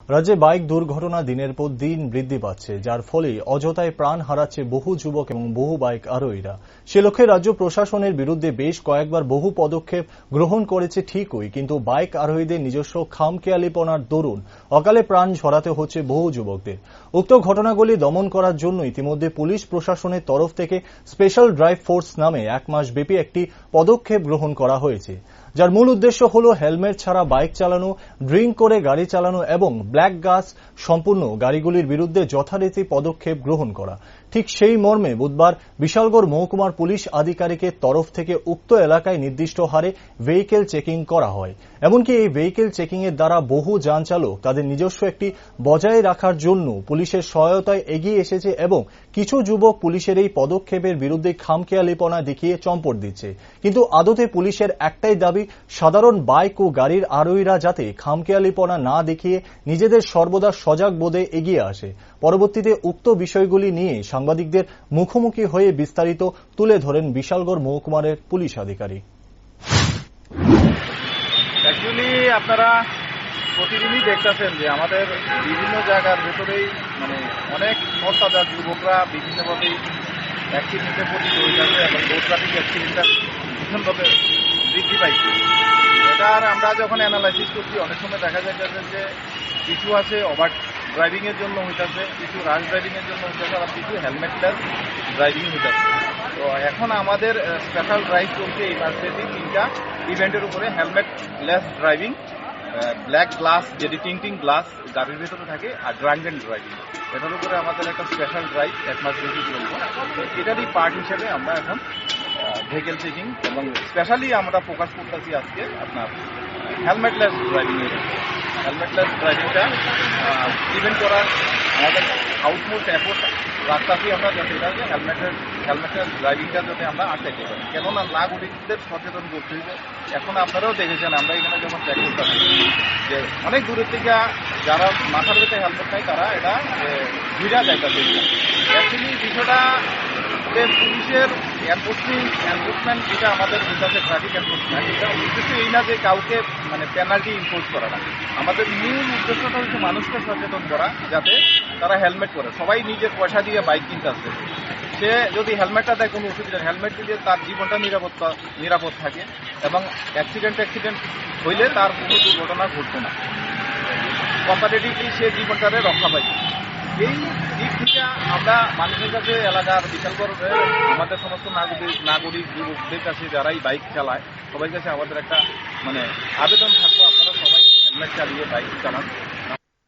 রাজ্যে বাইক দুর্ঘটনা দিনের পর দিন বৃদ্ধি পাচ্ছে, যার ফলে অযথায় প্রাণ হারাচ্ছে বহু যুবক এবং বহু বাইক আরোহীরা। সে লক্ষ্যে রাজ্য প্রশাসনের বিরুদ্ধে বেশ কয়েকবার বহু পদক্ষেপ গ্রহণ করেছে ঠিকই, কিন্তু বাইক আরোহীদের নিজস্ব খামখেয়ালিপনার দরুন অকালে প্রাণ ঝরাতে হচ্ছে বহু যুবকদের। উক্ত ঘটনাগুলি দমন করার জন্য ইতিমধ্যে পুলিশ প্রশাসনের তরফ থেকে স্পেশাল ড্রাইভ ফোর্স নামে 1 মাস ব্যাপী একটি পদক্ষেপ গ্রহণ করা হয়েছে, যার মূল উদ্দেশ্য হল হেলমেট ছাড়া বাইক চালানো, ড্রিঙ্ক করে গাড়ি চালানো এবং ব্ল্যাক গ্যাস সম্পূর্ণ গাড়িগুলির বিরুদ্ধে যথারীতি পদক্ষেপ গ্রহণ করা। ঠিক সেই মর্মে বুধবার বিশালগড় মহকুমার পুলিশ আধিকারিকের তরফ থেকে উক্ত এলাকায় নির্দিষ্ট হারে ভেহিকেল চেকিং করা হয়। এমনকি এই ভেহিকেল চেকিং এর দ্বারা বহু যান চালক তাদের নিজস্ব একটি বজায় রাখার জন্য পুলিশের সহায়তায় এগিয়ে এসেছে এবং কিছু যুবক পুলিশের এই পদক্ষেপের বিরুদ্ধে খামখেয়ালিপনা দেখিয়ে চম্পট দিচ্ছে। কিন্তু আদতে পুলিশের একটাই দাবি, সাধারণ বাইক ও গাড়ির আরোহীরা যাতে খামখেয়ালিপনা না দেখিয়ে নিজেদের সর্বদা সজাগ বোধে এগিয়ে আসে। পরবর্তীতে উক্ত বিষয়গুলি নিয়ে সাংবাদিকদের মুখোমুখি হয়ে বিস্তারিত তুলে ধরেন বিশালগড় মহকুমার পুলিশ আধিকারিক। অ্যাকচুয়ালি আপনারা প্রতিদিনই দেখতেছেন যে আমাদের বিভিন্ন জায়গার ভেতরেই অনেক মোটতাজা যুবকরা বিভিন্নভাবেই অ্যাক্সিডেন্টে পতিত হয়ে যাচ্ছে এবং রোড ট্রাফিক অ্যাক্সিডেন্টটা ভীষণভাবে বৃদ্ধি পাইছে। এটার আমরা যখন অ্যানালাইসিস করছি অনেক সময় দেখা যাচ্ছে যে কিছু আছে ওভার ড্রাইভিংয়ের জন্য হইতেছে, কিছু রাশ ড্রাইভিংয়ের জন্য হইতেছে, আর কিছু হেলমেটলেস ড্রাইভিং হইতেছে। তো এখন আমাদের স্পেশাল ড্রাইভ চলছে এই মাসব্যাপী 3টা ইভেন্টের উপরে, হেলমেটলেস ড্রাইভিং, ব্ল্যাক গ্লাস যেটি টিং গ্লাস গাড়ির ভেতরে থাকে, আর ড্রাঙ্ক অ্যান্ড ড্রাইভিং, এটার উপরে আমাদের একটা স্পেশাল ড্রাইভ 1 মাস ব্যাপী চলবে। তো এটারই পার্ট হিসেবে আমরা এখন ভেহিকেল চেকিং এবং স্পেশালি আমরা ফোকাস করতেছি আজকে আপনার হেলমেটলেস ড্রাইভিংয়ের। হেলমেটলেস ড্রাইভিংটা প্রিভেন্ট করার আমাদের আউটমোস্ট এফোর্ট রাখতেছি আমরা, যাতে এটা যে হেলমেটলেস ড্রাইভিংটা যাতে আমরা আটকাইতে পারি। কেননা নাগরিকদের সচেতন করতে হবে। এখন আপনারাও দেখেছেন আমরা এখানে যখন চেক করতেছি যে অনেক দূরের থেকে যারা মাথার ভেতরে হেলমেট নাই তারা এটা ঘুরা যাইতেছে। অ্যাকচুয়ালি বিষয়টা পুলিশের এনফোর্সমেন্ট যেটা আমাদের হইতেছে ট্রাফিক এনফোর্সমেন্ট, এটা উদ্দেশ্য এই না যে কাউকে পেনাল্টি ইম্পোজ করা না। আমাদের মূল উদ্দেশ্যটা হচ্ছে মানুষকে সচেতন করা যাতে তারা হেলমেট পরে। সবাই নিজের পয়সা দিয়ে বাইক কিনতে আসছে, সে যদি হেলমেটটা দেয় কোনো অসুবিধা, হেলমেট দিলে তার জীবনটা নিরাপদ থাকে এবং অ্যাক্সিডেন্ট হইলে তার কোনো দুর্ঘটনা ঘটবে না, কম্পারেটিভলি সে জীবনটারে রক্ষা পাইবে। এই দিক থেকে আমরা মানুষের কাছে, এলাকার বিশালগড়ের আমাদের সমস্ত নাগরিক যুবকদের কাছে যারাই বাইক চালায় সবাই কাছে আমাদের একটা আবেদন থাকবো, আপনারা সবাই হেলমেট চালিয়ে বাইক চালান।